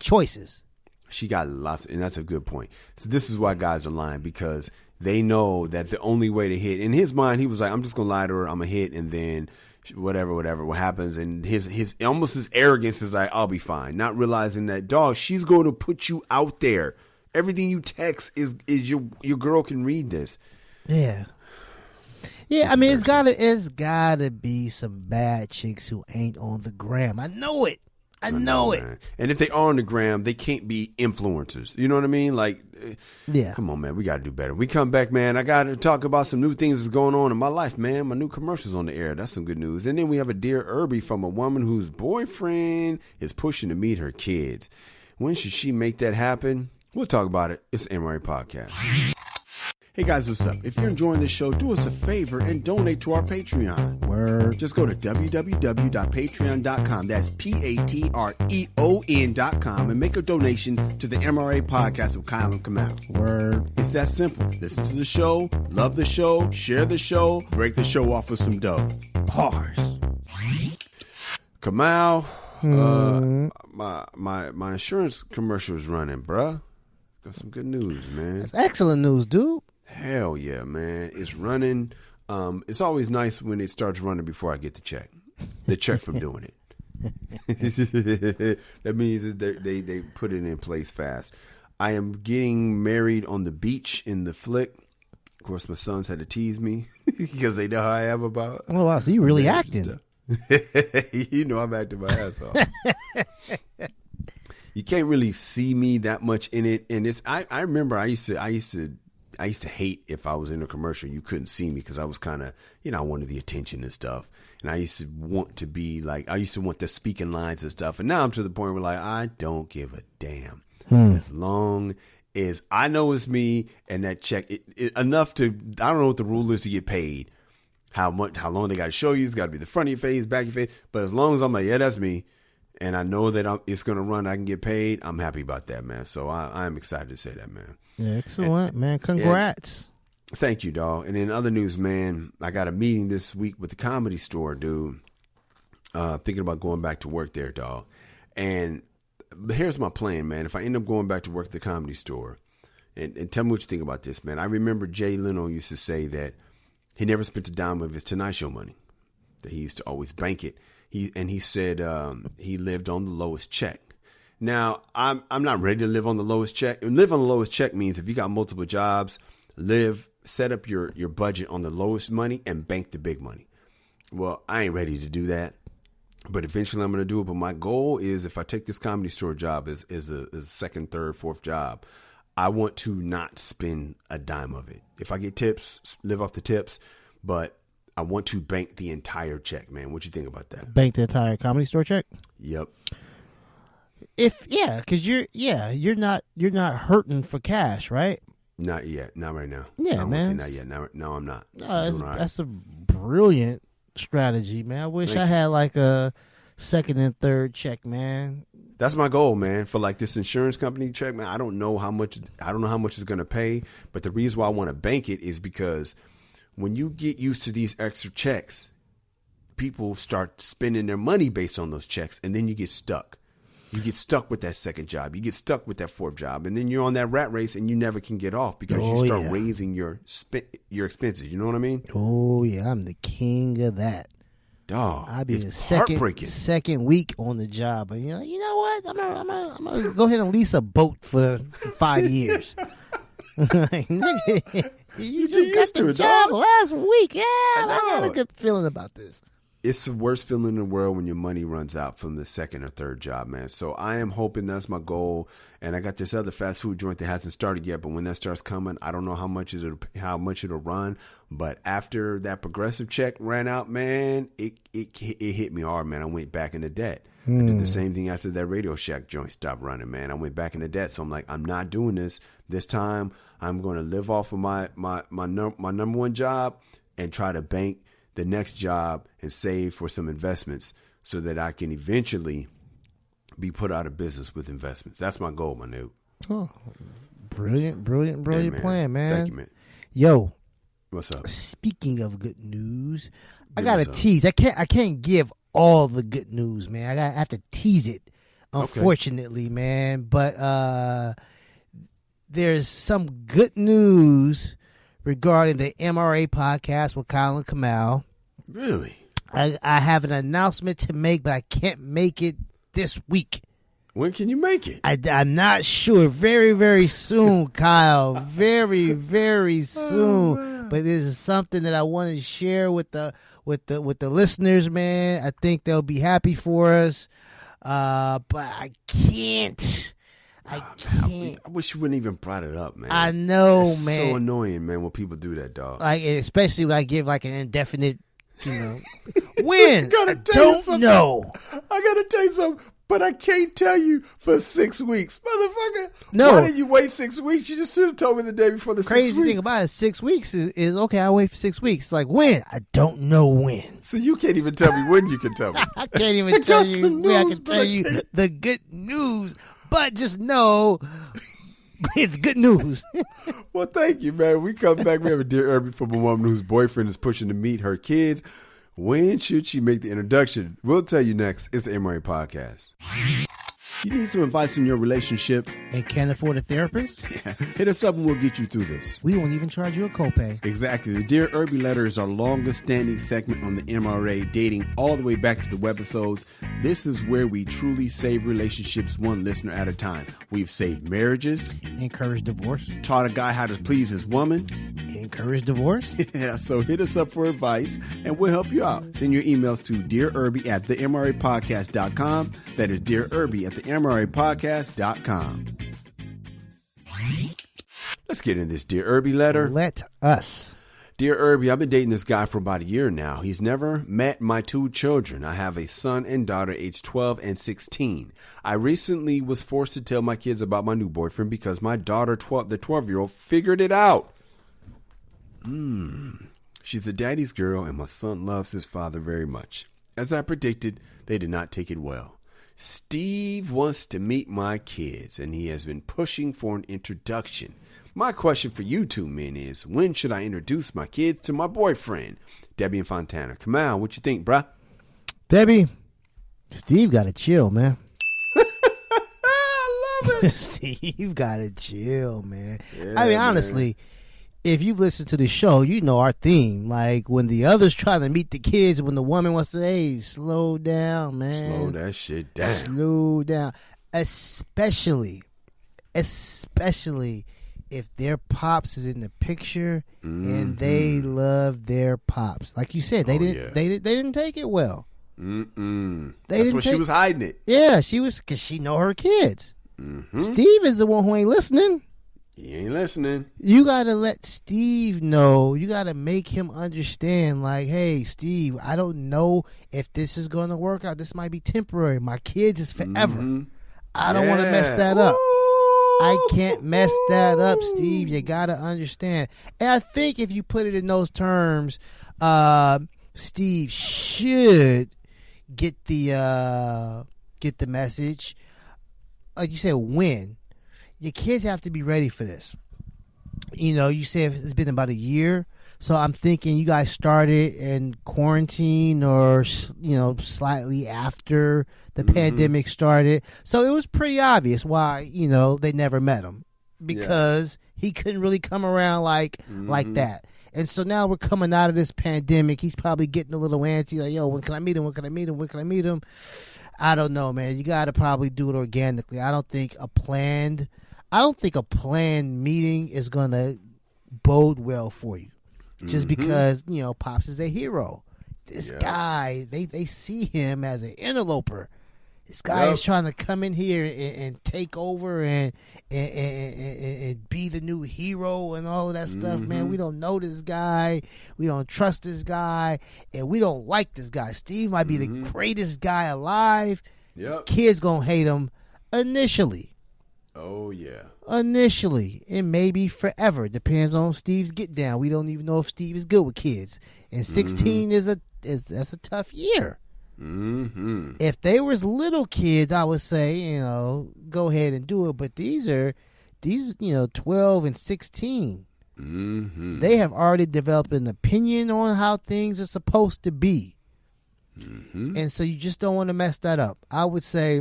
choices. She got lots, and that's a good point. So this is why guys are lying, because they know that the only way to hit, in his mind, he was like, I'm just gonna lie to her. I'm gonna hit, and then whatever what happens. And his almost his arrogance is like, I'll be fine, not realizing that, dog, she's going to put you out there. Everything you text is your girl can read this. Yeah. Yeah, it's gotta be some bad chicks who ain't on the gram. I know it. I know it. Man. And if they are on the gram, they can't be influencers. You know what I mean? Like, yeah. Come on, man. We got to do better. We come back, man. I got to talk about some new things that's going on in my life, man. My new commercial's on the air. That's some good news. And then we have a Dear Erby from a woman whose boyfriend is pushing to meet her kids. When should she make that happen? We'll talk about it. It's MRA Podcast. Hey guys, what's up? If you're enjoying this show, do us a favor and donate to our Patreon. Word. Just go to www.patreon.com. That's Patreon.com and make a donation to the MRA Podcast of Kyle and Kamal. Word. It's that simple. Listen to the show, love the show, share the show, break the show off with some dough. Bars. Kamal, my insurance commercial is running, bruh. Got some good news, man. That's excellent news, dude. Hell yeah, man. It's running. It's always nice when it starts running before I get the check from doing it. That means that they put it in place fast. I am getting married on the beach in the flick. Of course, my sons had to tease me because they know how I am about. Oh, wow. So you really acting. You know I'm acting my ass off. You can't really see me that much in it. And I remember I used to hate if I was in a commercial, you couldn't see me because I was kind of, I wanted the attention and stuff. And I used to want to be like, I used to want the speaking lines and stuff. And now I'm to the point where like, I don't give a damn. As long as I know it's me and that check enough to, I don't know what the rule is to get paid, how long they got to show you. It's got to be the front of your face, back of your face. But as long as I'm like, yeah, that's me. And I know that it's going to run, I can get paid. I'm happy about that, man. So I'm excited to say that, man. Excellent, man. Congrats. Thank you, dog. And in other news, man, I got a meeting this week with the Comedy Store, dude. Thinking about going back to work there, dog. And here's my plan, man. If I end up going back to work at the Comedy Store, and tell me what you think about this, man. I remember Jay Leno used to say that he never spent a dime of his Tonight Show money, that he used to always bank it. He said he lived on the lowest check. Now, I'm not ready to live on the lowest check. And live on the lowest check means if you got multiple jobs, set up your budget on the lowest money and bank the big money. Well, I ain't ready to do that. But eventually I'm going to do it. But my goal is, if I take this Comedy Store job as a second, third, fourth job, I want to not spend a dime of it. If I get tips, live off the tips, but I want to bank the entire check, man. What you think about that? Bank the entire Comedy Store check? Yep. Because you're not hurting for cash, right? Not yet. Not right now. Yeah, I won't man. say not yet. No, I'm not. That's a brilliant strategy, man. I wish Thank I you. had like a second and third check, man. That's my goal, man. For like this insurance company check, man. I don't know how much it's going to pay, but the reason why I want to bank it is because when you get used to these extra checks, people start spending their money based on those checks, and then you get stuck. You get stuck with that second job. You get stuck with that fourth job, and then you're on that rat race, and you never can get off because you start raising your expenses. You know what I mean? Oh yeah, I'm the king of that. Dog, I'll be the it's heartbreaking. second week on the job, and you're like, you know what? I'm gonna go ahead and lease a boat for 5 years. You just got the job last week. Yeah, I got a good feeling about this. It's the worst feeling in the world when your money runs out from the second or third job, man. So I am hoping that's my goal. And I got this other fast food joint that hasn't started yet, but when that starts coming, I don't know how much it'll run. But after that Progressive check ran out, man, it hit me hard, man. I went back into debt. I did the same thing after that Radio Shack joint stopped running, man. I went back into debt. So I'm like, I'm not doing this. This time I'm going to live off of my number one job and try to bank the next job and save for some investments so that I can eventually be put out of business with investments. That's my goal, my dude. Oh, brilliant plan, man. Thank you, man. Yo, what's up? Speaking of good news, I Give got us to up. tease. I can't give all the good news, man. I have to tease it, unfortunately, man. But there's some good news regarding the MRA podcast with Colin Kamal. Really? I have an announcement to make, but I can't make it this week. When can you make it? I'm not sure. Very, very soon, Kyle. Very, very soon. But this is something that I want to share with the listeners, man. I think they'll be happy for us. But I can't. I wish you wouldn't even brought it up, man. I know, it's man. so annoying, man, when people do that, dog. Like, especially when I give like an indefinite, when? I don't know. I gotta tell you something, but I can't tell you for 6 weeks. Motherfucker, No. Why did you wait 6 weeks? You just should have told me the day before the 6 weeks. Crazy thing about it, 6 weeks is okay, I'll wait for 6 weeks. Like, when? I don't know when. So you can't even tell me when you can tell me. I can't even tell got you some when I news, can but tell I you can't. the good news, but just know it's good news. Well, thank you, man. We come back. We have a Dear Erby from a woman whose boyfriend is pushing to meet her kids. When should she make the introduction? We'll tell you next. It's the MRA Podcast. You need some advice in your relationship? And can't afford a therapist? Hit us up and we'll get you through this. We won't even charge you a copay. Exactly. The Dear Erby letter is our longest standing segment on the MRA, dating all the way back to the webisodes. This is where we truly save relationships one listener at a time. We've saved marriages, Encourage divorce. taught a guy how to please his woman. Encourage divorce. Yeah, so hit us up for advice and we'll help you out. Send your emails to dearerby@themrapodcast.com. That is dearerby@themrapodcast.com. Let's get in this Dear Erby letter. Let us. Dear Erby, I've been dating this guy for about a year now. He's never met my 2 children. I have a son and daughter aged 12 and 16. I recently was forced to tell my kids about my new boyfriend because my daughter, the 12-year-old, figured it out. She's a daddy's girl and my son loves his father very much. As I predicted, they did not take it well. Steve wants to meet my kids and he has been pushing for an introduction. My question for you 2 men is, when should I introduce my kids to my boyfriend? Debbie and Fontana. Kamal, what you think, bruh? Debbie, Steve got to chill, man. I love it. Steve got to chill, man. Yeah, I mean, man. honestly, if you've listened to the show, you know our theme. Like, when the other's trying to meet the kids, when the woman wants to, hey, slow down, man. Slow that shit down. Slow down. Especially if their pops is in the picture and they love their pops. Like you said, they didn't take it well. That's where she was hiding it. Yeah, she was, because she know her kids. Mm-hmm. Steve is the one who ain't listening. He ain't listening. You got to let Steve know. You got to make him understand, like, hey, Steve, I don't know if this is going to work out. This might be temporary. My kids is forever. Mm-hmm. I don't want to mess that up. I can't mess that up, Steve. You got to understand. And I think if you put it in those terms, Steve should get the message. Like you said, when. Your kids have to be ready for this. You know, you said it's been about a year. So I'm thinking you guys started in quarantine or, you know, slightly after the pandemic started. So it was pretty obvious why, you know, they never met him. Because he couldn't really come around like that. And so now we're coming out of this pandemic. He's probably getting a little antsy. Like, yo, when can I meet him? When can I meet him? When can I meet him? I don't know, man. You got to probably do it organically. I don't think a planned meeting is going to bode well for you. Just because, you know, Pops is a hero. This guy, they see him as an interloper. This guy is trying to come in here and take over and be the new hero and all of that stuff, man. We don't know this guy. We don't trust this guy. And we don't like this guy. Steve might be the greatest guy alive. Yep. Kids going to hate him initially. Oh, yeah. Initially. And maybe forever. Depends on Steve's get down. We don't even know if Steve is good with kids. And 16 that's a tough year. If they was little kids, I would say, you know, go ahead and do it. But these, you know, 12 and 16. They have already developed an opinion on how things are supposed to be. And so you just don't want to mess that up. I would say,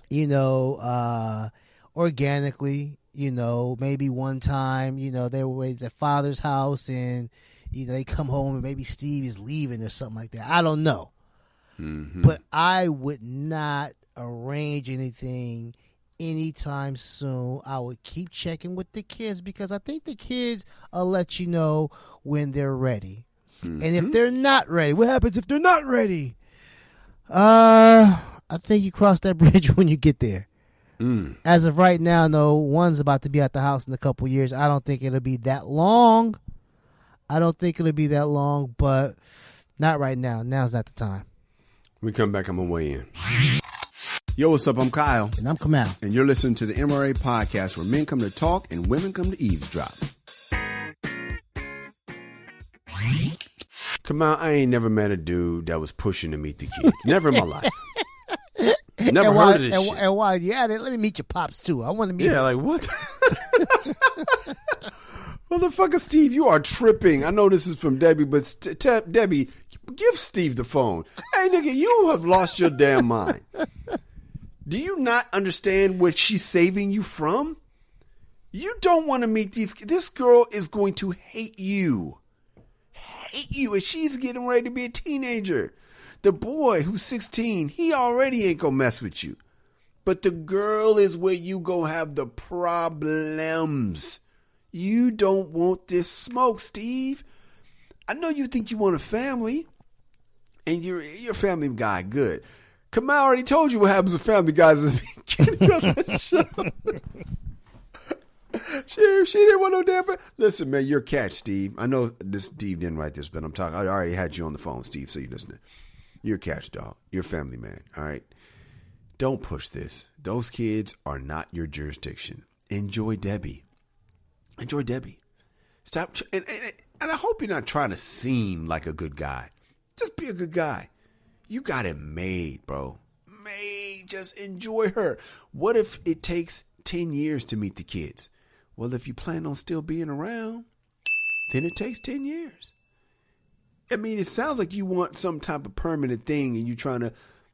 you know, organically, you know, maybe one time, you know, they were at their father's house and, you know, they come home and maybe Steve is leaving or something like that. I don't know. But I would not arrange anything anytime soon. I would keep checking with the kids because I think the kids will let you know when they're ready. And if they're not ready, what happens if they're not ready? I think you cross that bridge when you get there. As of right now, though, one's about to be at the house in a couple years. I don't think it'll be that long. But not right now. Now's not the time. When we come back, I'm going to weigh in. Yo, what's up? I'm Kyle. And I'm Kamal. And you're listening to the MRA podcast where men come to talk and women come to eavesdrop. Kamal, I ain't never met a dude that was pushing to meet the kids. Never in my life. Never heard of this shit. And while you're at it, let me meet your pops, too. I want to meet him. Like, what? Motherfucker, Steve, you are tripping. I know this is from Debbie, but Debbie, give Steve the phone. Hey, nigga, you have lost your damn mind. Do you not understand what she's saving you from? You don't want to meet these. This girl is going to hate you. Hate you. And she's getting ready to be a teenager. The boy who's 16, he already ain't going to mess with you. But the girl is where you going to have the problems. You don't want this smoke, Steve. I know you think you want a family. And you're a family guy. Good. Kamal already told you what happens with family guys at the beginning of the show. She didn't want no damn. Listen, man, you're a catch, Steve. I know this Steve didn't write this, but I'm talking. I already had you on the phone, Steve, so you're listening. You're a catch, dog. You're a family man, all right? Don't push this. Those kids are not your jurisdiction. Enjoy Debbie. Enjoy Debbie. Stop. And I hope you're not trying to seem like a good guy. Just be a good guy. You got it made, bro. Made. Just enjoy her. What if it takes 10 years to meet the kids? Well, if you plan on still being around, then it takes 10 years. I mean, it sounds like you want some type of permanent thing and you're trying to,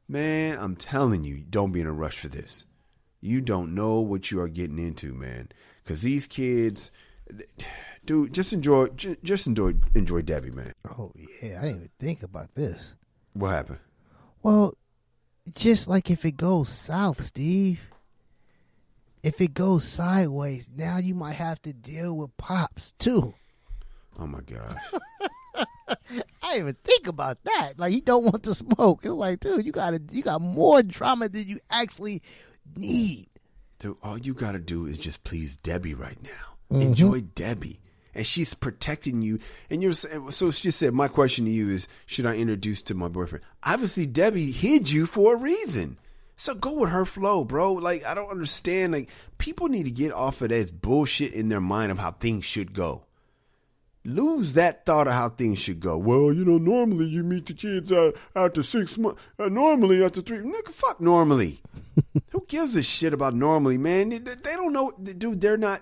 man, I'm telling you, don't be in a rush for this. You don't know what you are getting into, man. Because these kids, dude, just enjoy Debbie, man. Oh, yeah. I didn't even think about this. What happened? Well, just like if it goes south, Steve. If it goes sideways, now you might have to deal with Pops, too. Oh, my gosh. I didn't even think about that. Like, he don't want to smoke. It's like, dude, you got more drama than you actually need. Dude, all you got to do is just please Debbie right now. Enjoy Debbie. And she's protecting you. And so she said, my question to you is, should I introduce to my boyfriend? Obviously, Debbie hid you for a reason. So go with her flow, bro. Like, I don't understand. Like, people need to get off of that bullshit in their mind of how things should go. Lose that thought of how things should go. Well, normally you meet the kids after 6 months. Normally after 3. Nigga, fuck normally. Who gives a shit about normally, man? They don't know. Dude, they're not.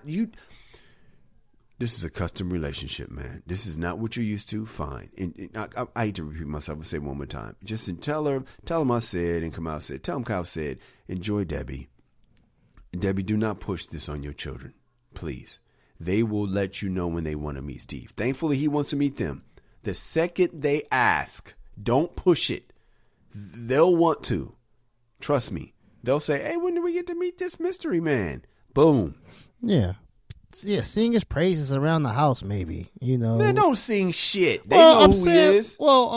This is a custom relationship, man. This is not what you're used to. Fine. And I hate to repeat myself and say one more time. Just tell him I said, and Kamau said. Tell him Kyle said, enjoy Debbie. Debbie, do not push this on your children. Please. They will let you know when they want to meet Steve. Thankfully, he wants to meet them. The second they ask, don't push it. They'll want to. Trust me. They'll say, hey, when do we get to meet this mystery man? Boom. Yeah. Yeah, sing his praises around the house, maybe. They don't sing shit. They know who he is. Well,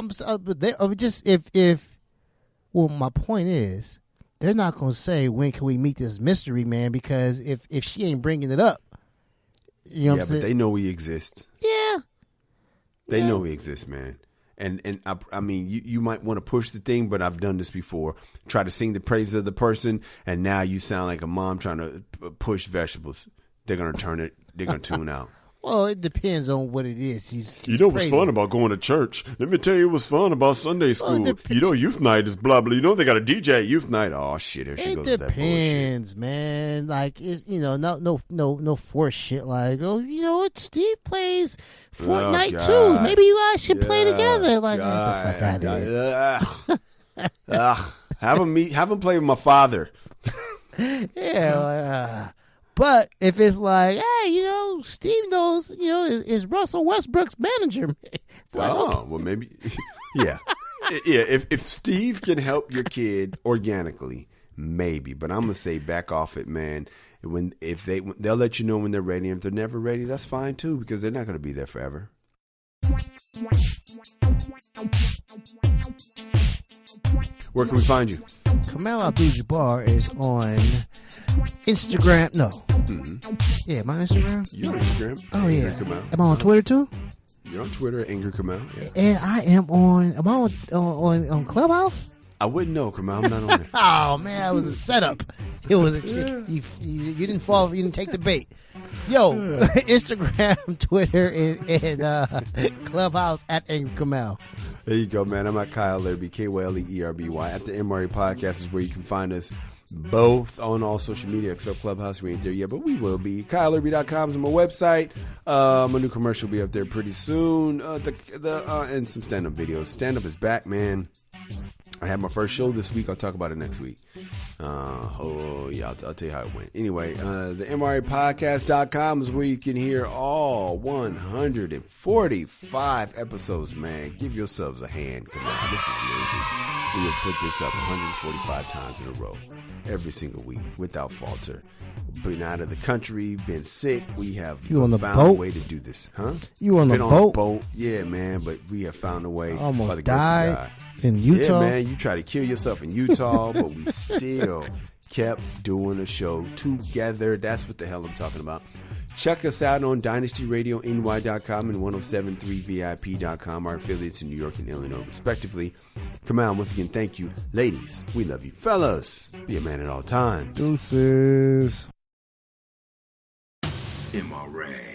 my point is, they're not going to say, when can we meet this mystery man? Because if she ain't bringing it up, what I'm saying? But they know he exists. Yeah. They know he exists, man. And I mean, you might want to push the thing, but I've done this before. Try to sing the praises of the person, and now you sound like a mom trying to push vegetables. They're going to turn it. They're going to tune out. Well, it depends on what it is. He's what's fun about going to church? Let me tell you what's fun about Sunday school. Youth night is blah, blah. They got a DJ at youth night. Oh, shit. There she goes with that bullshit. It depends, man. Like, no force shit. Like, what? Steve plays Fortnite too. Maybe you guys should play together. Like, get the fuck out of here. Have him play with my father. Yeah. But if it's like, hey, Steve knows, is Russell Westbrook's manager. Like, okay. Well, maybe, yeah. If Steve can help your kid organically, maybe. But I'm gonna say back off it, man. They'll let you know when they're ready. And if they're never ready, that's fine too, because they're not gonna be there forever. Where can we find you? Kamal Abdul-Jabbar is on Instagram. No. Mm-hmm. Yeah, my Instagram. You're on Instagram. Oh, yeah. Am I on Twitter too? You're on Twitter, Angry Kamal. Yeah. And I am am I on Clubhouse? I wouldn't know, Kamal. I'm not on there. Oh, man, that was a setup. It was you didn't fall. You didn't take the bait. Yo, Instagram, Twitter, and Clubhouse at Angry Kamal. There you go, man. I'm at Kyle Erby, KYLEERBY. At the MRA Podcast is where you can find us both on all social media, except Clubhouse. We ain't there yet, but we will be. KyleErby.com is my website. My new commercial will be up there pretty soon. And some stand-up videos. Stand-up is back, man. I had my first show this week. I'll talk about it next week. I'll tell you how it went. Anyway, the MRApodcast.com is where you can hear all 145 episodes, man. Give yourselves a hand. Come on, this is amazing. We have put this up 145 times in a row, every single week, without falter. Been out of the country, been sick. We have found a way to do this, huh? You on the boat? On a boat, yeah, man. But we have found a way. Almost by the died grace of God. In Utah. Yeah, man. You try to kill yourself in Utah, but we still kept doing a show together. That's what the hell I'm talking about. Check us out on DynastyRadioNY.com and 1073VIP.com, our affiliates in New York and Illinois, respectively. Come on, once again, thank you. Ladies, we love you. Fellas, be a man at all times. Deuces. MRA.